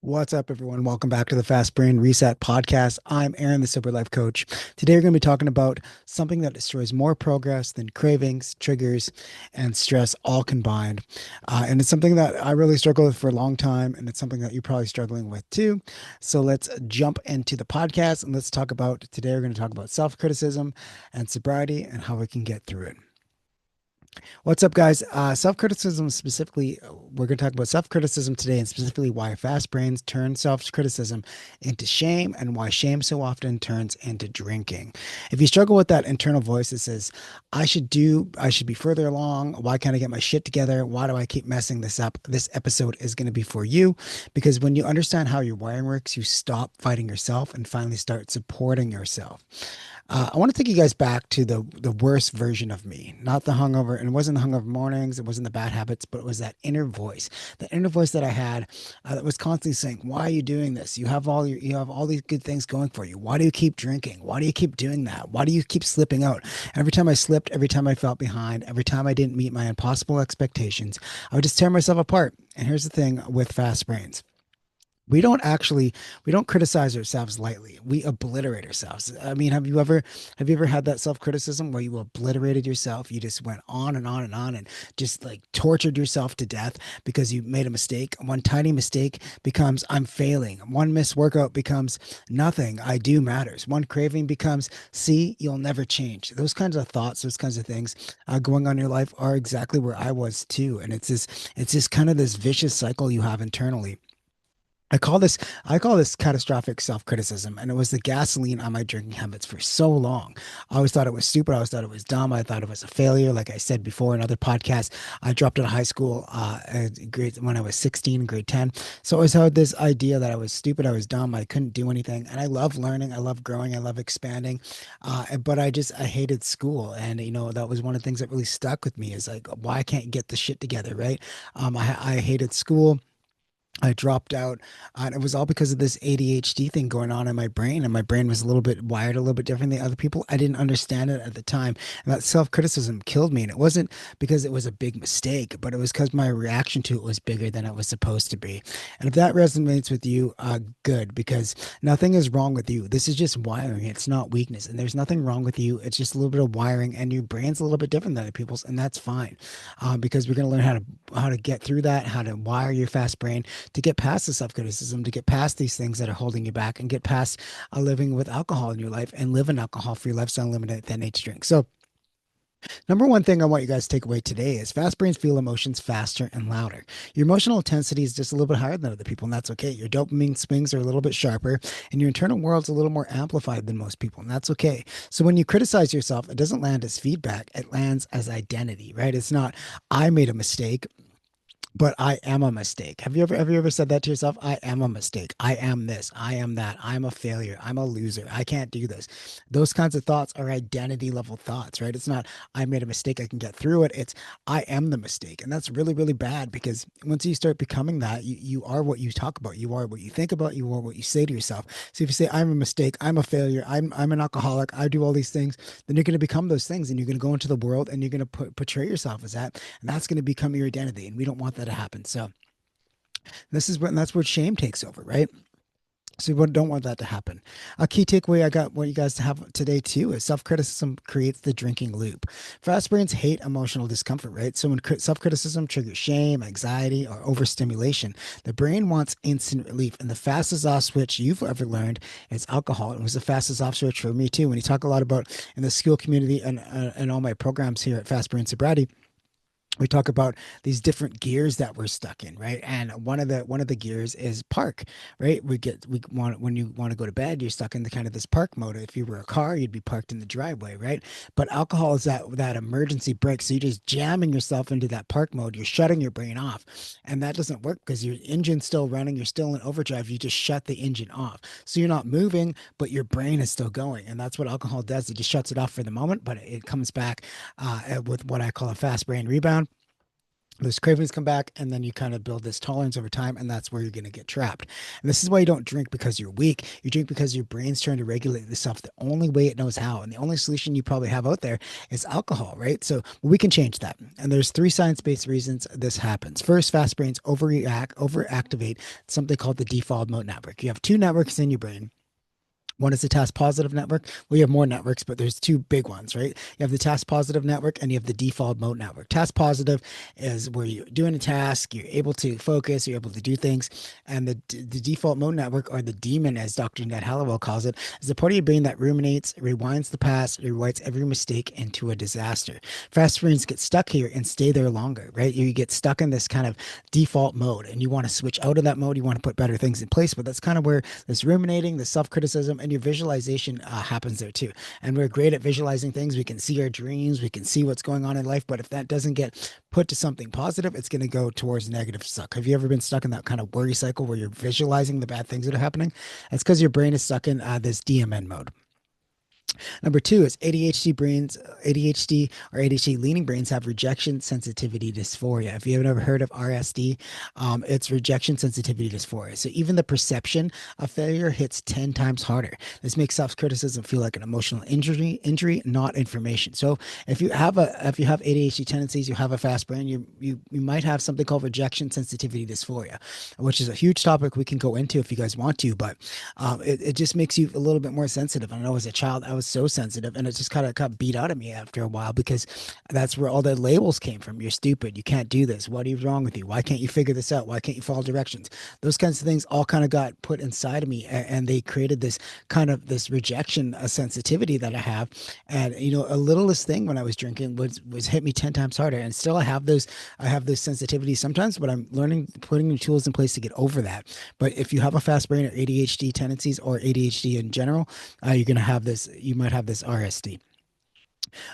What's up, everyone? Welcome back to the Fast Brain Reset podcast. I'm Aaron, the Sober Life Coach. Today, we're going to be talking about something that destroys more progress than cravings, triggers, and stress all combined. And it's something that I really struggled with for a long time, and it's something that you're probably struggling with too. So let's jump into the podcast and let's talk about today. We're going to talk about self-criticism and sobriety and how we can get through it. What's up, guys? Self-criticism specifically, we're going to talk about self-criticism today and specifically why fast brains turn self-criticism into shame and why shame so often turns into drinking. If you struggle with that internal voice that says, I should be further along. Why can't I get my shit together? Why do I keep messing this up? This episode is going to be for you because when you understand how your wiring works, you stop fighting yourself and finally start supporting yourself. I want to take you guys back to the worst version of me, not the hungover, and it wasn't the hungover mornings, it wasn't the bad habits, but it was that inner voice that I had that was constantly saying, "Why are you doing this? You have all these good things going for you. Why do you keep drinking? Why do you keep doing that? Why do you keep slipping out?" Every time I slipped, every time I felt behind, every time I didn't meet my impossible expectations, I would just tear myself apart. And here's the thing with fast brains, we don't criticize ourselves lightly. We obliterate ourselves. I mean, have you ever had that self-criticism where you obliterated yourself? You just went on and on and on and just like tortured yourself to death because you made a mistake. One tiny mistake becomes I'm failing. One missed workout becomes nothing I do matters. One craving becomes see, you'll never change. Those kinds of thoughts, those kinds of things going on in your life are exactly where I was too. And it's this kind of this vicious cycle you have internally. I call this I call this catastrophic self-criticism, and it was the gasoline on my drinking habits for so long. I always thought it was stupid. I always thought it was dumb. I thought it was a failure. Like I said before in other podcasts, I dropped out of high school when I was 16, grade 10. So I always had this idea that I was stupid. I was dumb. I couldn't do anything. And I love learning. I love growing. I love expanding. But I hated school, and that was one of the things that really stuck with me is like why I can't get the shit together, right? I hated school. I dropped out, and it was all because of this ADHD thing going on in my brain, and my brain was a little bit wired a little bit different than other people. I didn't understand it at the time, and that self-criticism killed me. And it wasn't because it was a big mistake, but it was because my reaction to it was bigger than it was supposed to be. And if that resonates with you, good, because nothing is wrong with you. This is just wiring. It's not weakness, and there's nothing wrong with you. It's just a little bit of wiring, and your brain's a little bit different than other people's, and that's fine, because we're going to learn how to get through that, how to wire your fast brain to get past the self-criticism, to get past these things that are holding you back and get past living with alcohol in your life and live an alcohol-free lifestyle, eliminate that need to drink. So number one thing I want you guys to take away today is fast brains feel emotions faster and louder. Your emotional intensity is just a little bit higher than other people, and that's okay. Your dopamine swings are a little bit sharper, and your internal world's a little more amplified than most people, and that's okay. So when you criticize yourself, it doesn't land as feedback, it lands as identity, right? It's not, I made a mistake, but I am a mistake. Have you ever said that to yourself? I am a mistake. I am this. I am that. I'm a failure. I'm a loser. I can't do this. Those kinds of thoughts are identity level thoughts, right? It's not I made a mistake. I can get through it. It's I am the mistake. And that's really, really bad because once you start becoming that, you are what you talk about. You are what you think about. You are what you say to yourself. So if you say I'm a mistake, I'm a failure, I'm an alcoholic, I do all these things, then you're going to become those things and you're going to go into the world and you're going to portray yourself as that. And that's going to become your identity. And we don't want that to happen. So that's where shame takes over, right? So we don't want that to happen. A key takeaway I got want you guys to have today too is self-criticism creates the drinking loop. Fast brains hate emotional discomfort, right? So when self-criticism triggers shame, anxiety, or overstimulation, the brain wants instant relief. And the fastest off switch you've ever learned is alcohol. It was the fastest off switch for me too. When you talk a lot about in the school community and all my programs here at Fast Brain Sobriety, we talk about these different gears that we're stuck in, right? And one of the gears is park, right? We want when you want to go to bed, you're stuck in the kind of this park mode. If you were a car, you'd be parked in the driveway, right? But alcohol is that emergency brake, so you're just jamming yourself into that park mode. You're shutting your brain off, and that doesn't work because your engine's still running. You're still in overdrive. You just shut the engine off, so you're not moving, but your brain is still going, and that's what alcohol does. It just shuts it off for the moment, but it comes back with what I call a fast brain rebound. Those cravings come back, and then you kind of build this tolerance over time, and that's where you're going to get trapped. And this is why you don't drink because you're weak. You drink because your brain's trying to regulate itself the only way it knows how. And the only solution you probably have out there is alcohol, right? So we can change that. And there's three science-based reasons this happens. First, fast brains overactivate something called the default mode network. You have two networks in your brain. One is the task positive network. We have more networks, but there's two big ones, right? You have the task positive network and you have the default mode network. Task positive is where you're doing a task, you're able to focus, you're able to do things. And the default mode network, or the demon, as Dr. Ned Hallowell calls it, is the part of your brain that ruminates, rewinds the past, rewrites every mistake into a disaster. Fast brains get stuck here and stay there longer, right? You get stuck in this kind of default mode and you want to switch out of that mode. You want to put better things in place, but that's kind of where this ruminating, the self-criticism, and your visualization happens there too. And we're great at visualizing things. We can see our dreams, we can see what's going on in life, but if that doesn't get put to something positive, it's going to go towards negative suck. Have you ever been stuck in that kind of worry cycle where you're visualizing the bad things that are happening? It's because your brain is stuck in this DMN mode. Number two is ADHD or ADHD leaning brains have rejection sensitivity dysphoria. If you have never heard of RSD, it's rejection sensitivity dysphoria. So even the perception of failure hits 10 times harder. This makes self-criticism feel like an emotional injury, not information. So if you have ADHD tendencies, you have a fast brain, you might have something called rejection sensitivity dysphoria, which is a huge topic we can go into if you guys want to, but it just makes you a little bit more sensitive. I know as a child, I was so sensitive, and it just kind of got beat out of me after a while because that's where all the labels came from. You're stupid. You can't do this. What is wrong with you? Why can't you figure this out? Why can't you follow directions? Those kinds of things all kind of got put inside of me, and they created this kind of this rejection sensitivity that I have. And a littlest thing when I was drinking was hit me 10 times harder, and still I have those sensitivities sometimes, but I'm learning putting new tools in place to get over that. But if you have a fast brain or ADHD tendencies or ADHD in general, you're going to have this, you might have this RSD.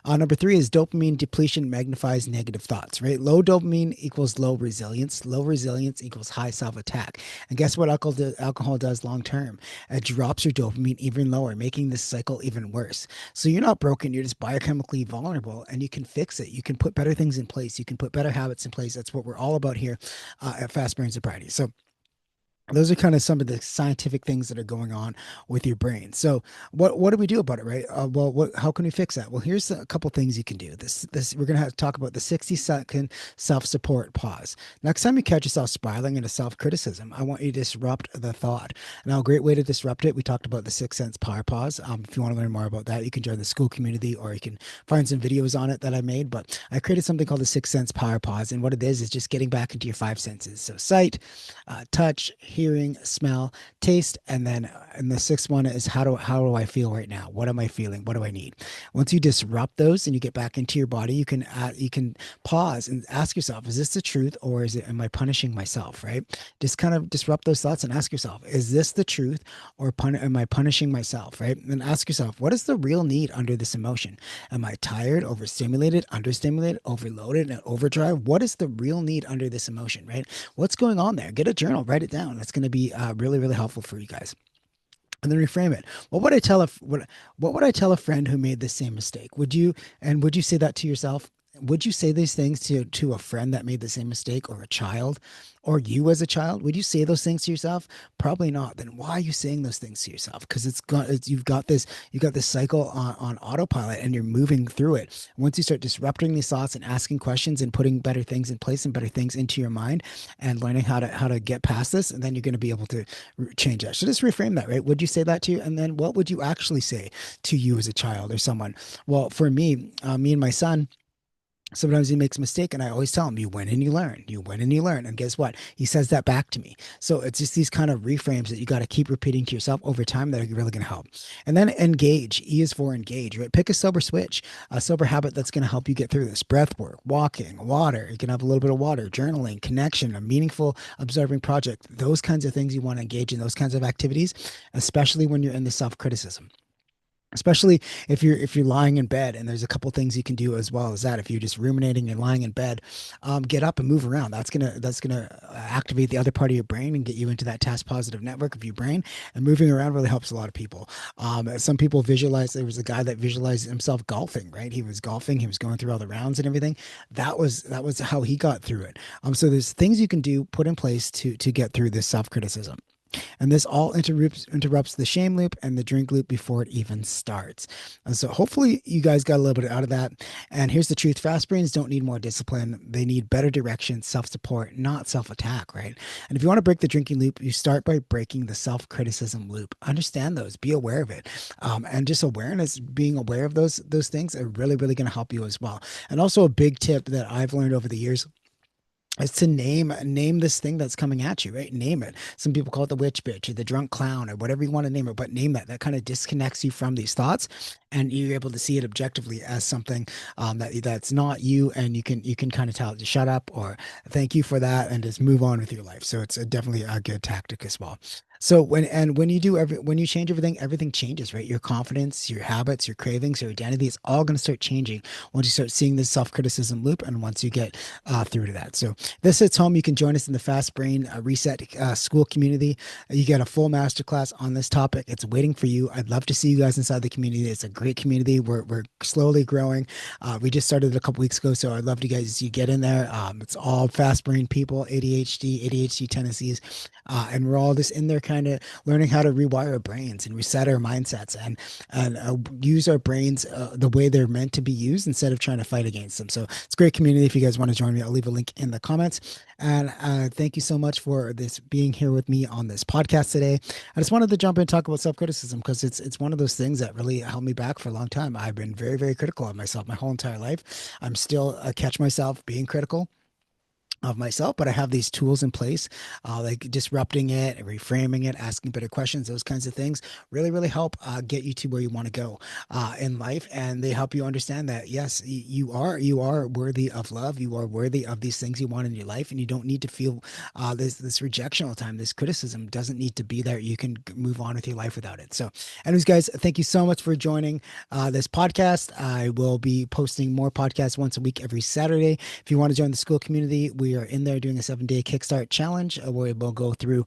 Number three is dopamine depletion magnifies negative thoughts, right? Low dopamine equals low resilience. Low resilience equals high self attack. And guess what alcohol does long term? It drops your dopamine even lower, making this cycle even worse. So you're not broken, you're just biochemically vulnerable, and you can fix it. You can put better things in place. You can put better habits in place. That's what we're all about here at Fast Brain Sobriety. So those are kind of some of the scientific things that are going on with your brain. So what do we do about it, right? How can we fix that? Well, here's a couple things you can do. This we're gonna have to talk about the 60-second self-support pause. Next time you catch yourself spiraling into self-criticism, I want you to disrupt the thought. Now, a great way to disrupt it, we talked about the 6 sense power pause. If you want to learn more about that, you can join the school community, or you can find some videos on it that I made. But I created something called the 6 sense power pause, and what it is just getting back into your five senses. So sight, touch, hearing, smell, taste, and the sixth one is how do I feel right now? What am I feeling? What do I need? Once you disrupt those and you get back into your body, you can pause and ask yourself, is this the truth, or am I punishing myself? Right? Just kind of disrupt those thoughts and ask yourself, is this the truth, or am I punishing myself? Right? And ask yourself, what is the real need under this emotion? Am I tired, overstimulated, understimulated, overloaded, and overdrive? What is the real need under this emotion? Right? What's going on there? Get a journal, write it down. That's going to be really, really helpful for you guys. And then reframe it. What would I tell a friend who made the same mistake? Would you say that to yourself? Would you say these things to a friend that made the same mistake, or a child, or you as a child? Would you say those things to yourself? Probably not. Then why are you saying those things to yourself? Because you've got this cycle on autopilot, and you're moving through it. Once you start disrupting these thoughts and asking questions and putting better things in place and better things into your mind, and learning how to get past this, and then you're going to be able to change that. So just reframe that, right? Would you say that to you? And then what would you actually say to you as a child or someone? Well, for me, me and my son, sometimes he makes a mistake, and I always tell him, you win and you learn, you win and you learn. And guess what? He says that back to me. So it's just these kind of reframes that you got to keep repeating to yourself over time that are really going to help. And then engage. E is for engage, right? Pick a sober switch, a sober habit that's going to help you get through this. Breath work, walking, water. You can have a little bit of water, journaling, connection, a meaningful observing project. Those kinds of things you want to engage in, those kinds of activities, especially when you're in the self-criticism. especially if you're lying in bed. And there's a couple things you can do as well as that. If you're just ruminating and lying in bed, get up and move around. That's gonna activate the other part of your brain and get you into that task positive network of your brain. And moving around really helps a lot of people. Some people visualize. There was a guy that visualized himself golfing, right? He was golfing, he was going through all the rounds and everything. That was how he got through it. So there's things you can do, put in place to get through this self-criticism. And this all interrupts the shame loop and the drink loop before it even starts. And so hopefully you guys got a little bit out of that. And here's the truth: fast brains don't need more discipline. They need better direction, self support, not self attack, right? And if you want to break the drinking loop, you start by breaking the self criticism loop. Understand those, be aware of it. And just awareness, being aware of those things are really, really going to help you as well. And also a big tip that I've learned over the years is to name this thing that's coming at you, right? Name it. Some people call it the witch bitch or the drunk clown or whatever you want to name it, but name that. That kind of disconnects you from these thoughts, and you're able to see it objectively as something that's not you, and you can kind of tell it to shut up or thank you for that, and just move on with your life. So it's definitely a good tactic as well. So when you do when you change everything, everything changes, right? Your confidence, your habits, your cravings, your identity, it's all going to start changing once you start seeing this self-criticism loop, and once you get through to that. So this hits home. You can join us in the Fast Brain Reset School community. You get a full masterclass on this topic. It's waiting for you. I'd love to see you guys inside the community. It's a great community. We're slowly growing. We just started a couple weeks ago, so I'd love to guys you get in there. It's all fast brain people, ADHD tendencies, and we're all just in there kind of learning how to rewire our brains and reset our mindsets and use our brains the way they're meant to be used instead of trying to fight against them. So it's a great community. If you guys want to join me, I'll leave a link in the comments. And thank you so much for this being here with me on this podcast today. I just wanted to jump in and talk about self-criticism because it's one of those things that really held me back for a long time. I've been very, very critical of myself my whole entire life. I'm still catch myself being critical of myself, but I have these tools in place, like disrupting it, reframing it, asking better questions. Those kinds of things really, really help get you to where you want to go in life, and they help you understand that yes, you are worthy of love. You are worthy of these things you want in your life, and you don't need to feel this rejection all the time. This criticism doesn't need to be there. You can move on with your life without it. So, anyways, guys, thank you so much for joining this podcast. I will be posting more podcasts once a week every Saturday. If you want to join the school community, we are in there doing a 7-day kickstart challenge where we'll go through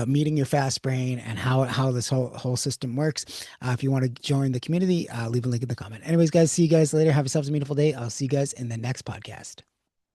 meeting your fast brain and how this whole system works. If you want to join the community, leave a link in the comment. Anyways, guys, see you guys later. Have yourselves a beautiful day. I'll see you guys in the next podcast.